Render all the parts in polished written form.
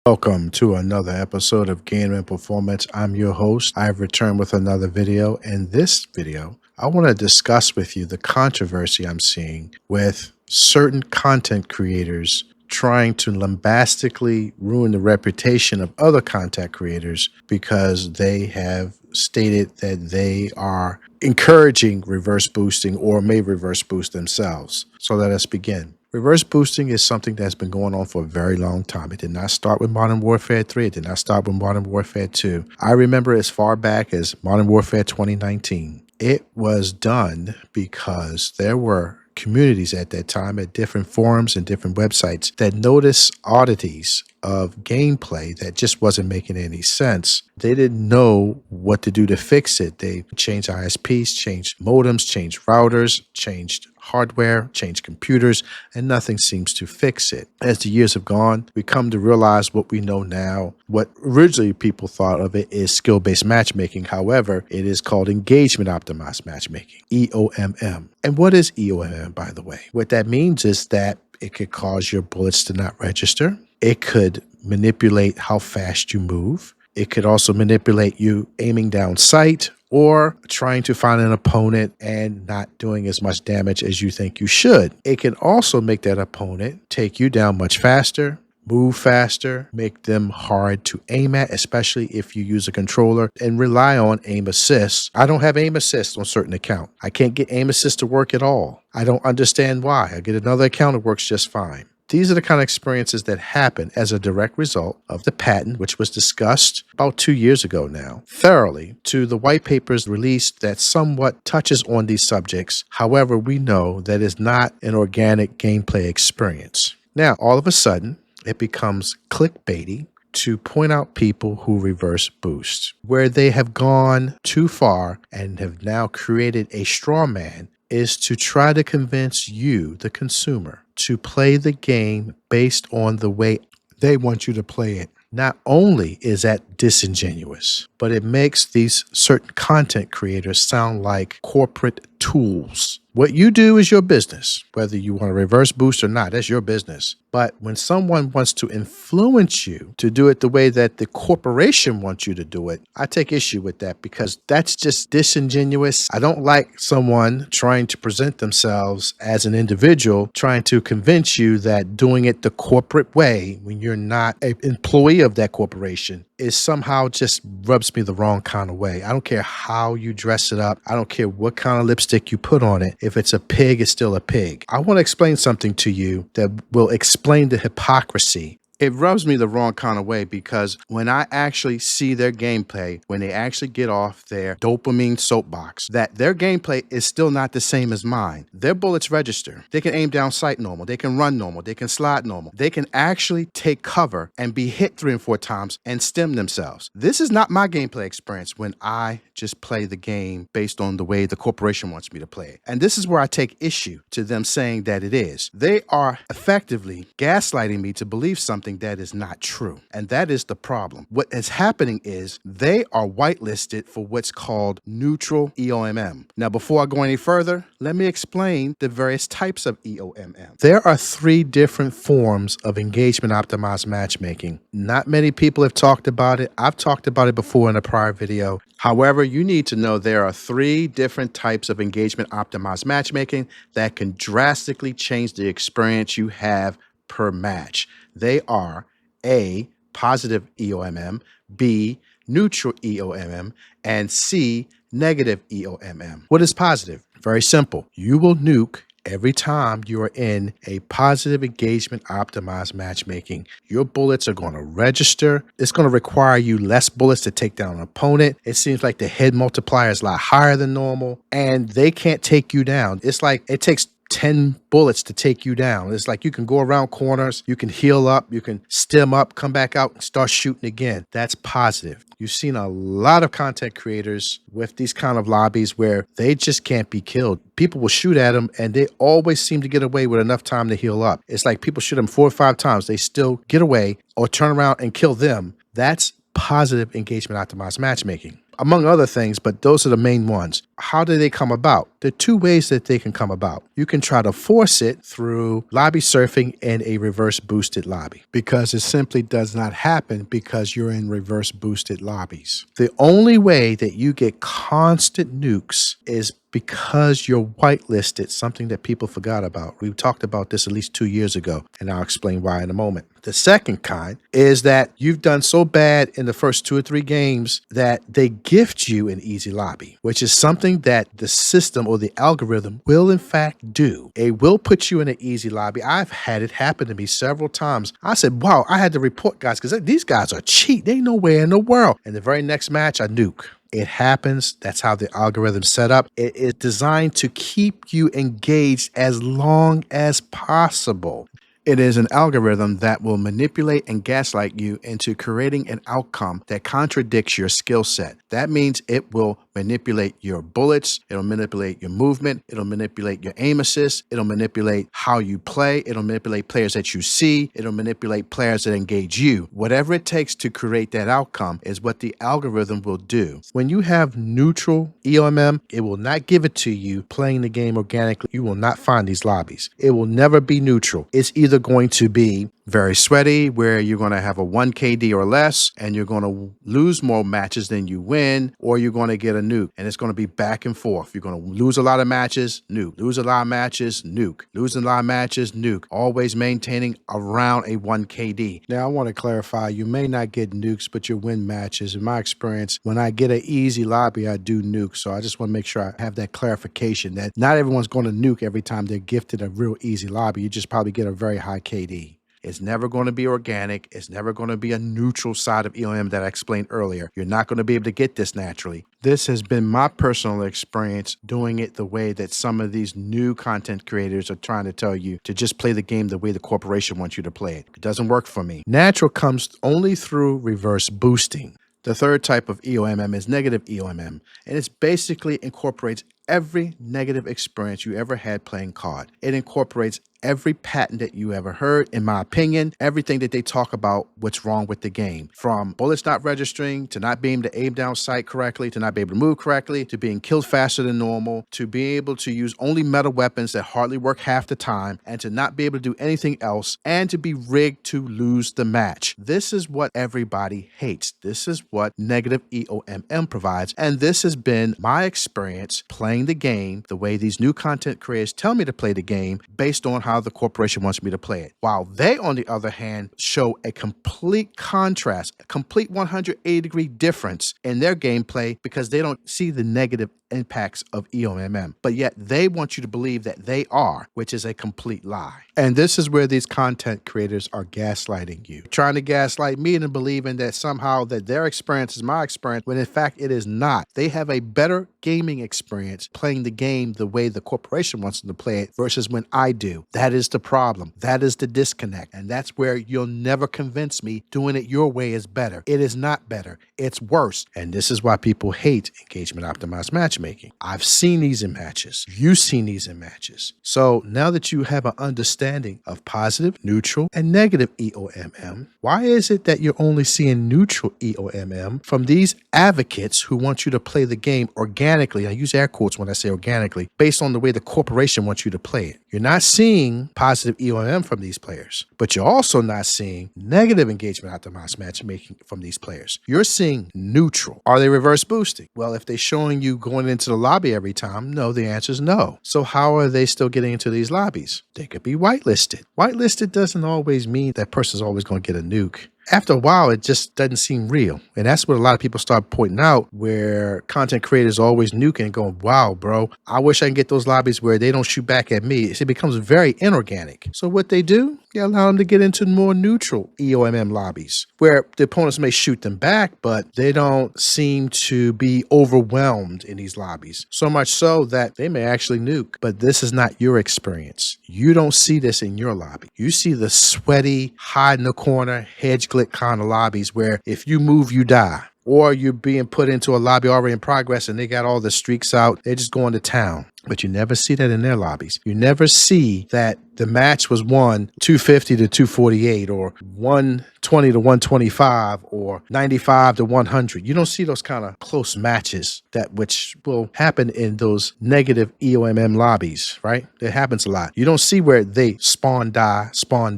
Welcome to another episode of Game and Performance. I'm your host. I've returned with another video. In this video, I want to discuss with you the controversy I'm seeing with certain content creators trying to lambastically ruin the reputation of other content creators because they have stated that they are encouraging reverse boosting or may reverse boost themselves. So let us begin. Reverse boosting is something that's been going on for a very long time. It did not start with Modern Warfare 3. It did not start with Modern Warfare 2. I remember as far back as Modern Warfare 2019. It was done because there were communities at that time at different forums and different websites that noticed oddities of gameplay that just wasn't making any sense. They didn't know what to do to fix it. They changed ISPs, changed modems, changed routers, changed hardware, changed computers, and nothing seems to fix it. As the years have gone, we come to realize what we know now. What originally people thought of it is skill-based matchmaking. However, it is called engagement optimized matchmaking, EOMM. And what is EOMM, by the way? What that means is that it could cause your bullets to not register. It could manipulate how fast you move. It could also manipulate you aiming down sight or trying to find an opponent and not doing as much damage as you think you should. It can also make that opponent take you down much faster, move faster, make them hard to aim at, especially if you use a controller and rely on aim assist. I don't have aim assist on certain account. I can't get aim assist to work at all. I don't understand why. I get another account, it works just fine. These are the kind of experiences that happen as a direct result of the patent, which was discussed about 2 years ago now, thoroughly, to the white papers released that somewhat touches on these subjects. However, we know that it's not an organic gameplay experience. Now, all of a sudden, it becomes clickbaity to point out people who reverse boost, where they have gone too far and have now created a straw man is to try to convince you, the consumer, to play the game based on the way they want you to play it. Not only is that disingenuous, but it makes these certain content creators sound like corporate tools. What you do is your business, whether you want to reverse boost or not, that's your business. But when someone wants to influence you to do it the way that the corporation wants you to do it, I take issue with that because that's just disingenuous. I don't like someone trying to present themselves as an individual, trying to convince you that doing it the corporate way when you're not an employee of that corporation is somehow just rubs me the wrong kind of way. I don't care how you dress it up. I don't care what kind of lipstick you put on it. If it's a pig, it's still a pig. I want to explain something to you that will explain the hypocrisy. It rubs me the wrong kind of way because when I actually see their gameplay, when they actually get off their dopamine soapbox, that their gameplay is still not the same as mine. Their bullets register. They can aim down sight normal. They can run normal. They can slide normal. They can actually take cover and be hit 3 and 4 times and stem themselves. This is not my gameplay experience when I just play the game based on the way the corporation wants me to play it. And this is where I take issue to them saying that it is. They are effectively gaslighting me to believe something that is not true. And that is the problem. What is happening is they are whitelisted for what's called neutral EOMM. Now, before I go any further, let me explain the various types of EOMM. There are 3 different forms of engagement optimized matchmaking. Not many people have talked about it. I've talked about it before in a prior video. However, you need to know there are 3 different types of engagement optimized matchmaking that can drastically change the experience you have per match. They are A, positive EOMM, B, neutral EOMM, and C, negative EOMM. What is positive? Very simple. You will nuke every time you are in a positive engagement optimized matchmaking. Your bullets are going to register. It's going to require you less bullets to take down an opponent. It seems like the head multiplier is a lot higher than normal, and they can't take you down. It's like it takes 10 bullets to take you down. It's like you can go around corners, you can heal up, you can stem up, come back out, and start shooting again. That's positive. You've seen a lot of content creators with these kind of lobbies where they just can't be killed. People will shoot at them and they always seem to get away with enough time to heal up. It's like people shoot them 4 or 5 times. They still get away or turn around and kill them. That's positive engagement optimized matchmaking. among other things, but those are the main ones. How do they come about? There are two ways that they can come about. You can try to force it through lobby surfing and a reverse boosted lobby, because it simply does not happen because you're in reverse boosted lobbies. The only way that you get constant nukes is because you're whitelisted, something that people forgot about. We talked about this at least 2 years ago, and I'll explain why in a moment. The second kind is that you've done so bad in the first 2 or 3 games that they gift you an easy lobby, which is something that the system or the algorithm will in fact do. It will put you in an easy lobby. I've had it happen to me several times. I said, wow, I had to report guys because these guys are cheat. They nowhere in the world. And the very next match, I nuke. It happens. That's how the algorithm's set up. It is designed to keep you engaged as long as possible. It is an algorithm that will manipulate and gaslight you into creating an outcome that contradicts your skill set. That means it will manipulate your bullets, it'll manipulate your movement, it'll manipulate your aim assist, it'll manipulate how you play, it'll manipulate players that you see, it'll manipulate players that engage you. Whatever it takes to create that outcome is what the algorithm will do. When you have neutral EOMM, it will not give it to you playing the game organically. You will not find these lobbies. It will never be neutral. It's either going to be very sweaty, where you're going to have a 1 KD or less, and you're going to lose more matches than you win, or you're going to get a nuke, and it's going to be back and forth. You're going to lose a lot of matches, nuke. Lose a lot of matches, nuke. Lose a lot of matches, nuke. Always maintaining around a 1 KD. Now, I want to clarify, you may not get nukes, but you win matches. In my experience, when I get an easy lobby, I do nuke. So I just want to make sure I have that clarification that not everyone's going to nuke every time they're gifted a real easy lobby. You just probably get a very high KD. It's never going to be organic. It's never going to be a neutral side of EOM that I explained earlier. You're not going to be able to get this naturally. This has been my personal experience doing it the way that some of these new content creators are trying to tell you to just play the game the way the corporation wants you to play it. It doesn't work for me. Natural comes only through reverse boosting. The third type of EOMM is negative EOMM, and it basically incorporates every negative experience you ever had playing COD. It incorporates every patent that you ever heard, in my opinion, everything that they talk about what's wrong with the game. From bullets not registering, to not being able to aim down sight correctly, to not be able to move correctly, to being killed faster than normal, to be able to use only metal weapons that hardly work half the time, and to not be able to do anything else, and to be rigged to lose the match. This is what everybody hates. This is what negative EOMM provides, and this has been my experience playing the game the way these new content creators tell me to play the game based on how the corporation wants me to play it. While they, on the other hand, show a complete contrast, a complete 180-degree difference in their gameplay because they don't see the negative impacts of EOMM, but yet they want you to believe that they are, which is a complete lie. And this is where these content creators are gaslighting you, trying to gaslight me into believing that somehow that their experience is my experience, when in fact it is not. They have a better gaming experience playing the game the way the corporation wants them to play it versus when I do. That is the problem. That is the disconnect. And that's where you'll never convince me doing it your way is better. It is not better. It's worse. And this is why people hate engagement optimized matchmaking. I've seen these in matches. You've seen these in matches. So now that you have an understanding of positive, neutral, and negative EOMM, why is it that you're only seeing neutral EOMM from these advocates who want you to play the game organically? I use air quotes when I say organically, based on the way the corporation wants you to play it. You're not seeing positive EOM from these players, but you're also not seeing negative engagement optimized matchmaking from these players. You're seeing neutral. Are they reverse boosting? Well, if they're showing you going into the lobby every time, no, the answer is no. So how are they still getting into these lobbies? They could be whitelisted. Whitelisted doesn't always mean that person's always going to get a nuke. After a while, it just doesn't seem real. And that's what a lot of people start pointing out, where content creators always nuking and going, wow, bro, I wish I can get those lobbies where they don't shoot back at me. It becomes very inorganic. So what they do, they allow them to get into more neutral EOMM lobbies, where the opponents may shoot them back, but they don't seem to be overwhelmed in these lobbies. So much so that they may actually nuke. But this is not your experience. You don't see this in your lobby. You see the sweaty, hide in the corner, hedge click kind of lobbies where if you move, you die. or you're being put into a lobby already in progress and they got all the streaks out. They're just going to town. But you never see that in their lobbies. You never see that the match was won 250 to 248 or 120 to 125 or 95 to 100. You don't see those kind of close matches that which will happen in those negative EOMM lobbies, right? It happens a lot. You don't see where they spawn, die, spawn,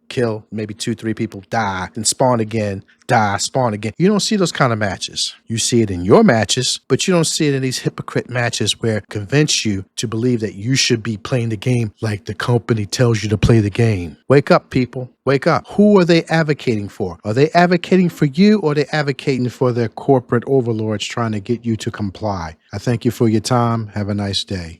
kill, maybe 2-3 people, die, then spawn again, die, spawn again. You don't see those kind of matches. You see it in your matches, but you don't see it in these hypocrite matches where convince you to believe that you should be playing the game like the company tells you to play the game. Wake up, people. Wake up. Who are they advocating for? Are they advocating for you, or are they advocating for their corporate overlords trying to get you to comply? I thank you for your time. Have a nice day.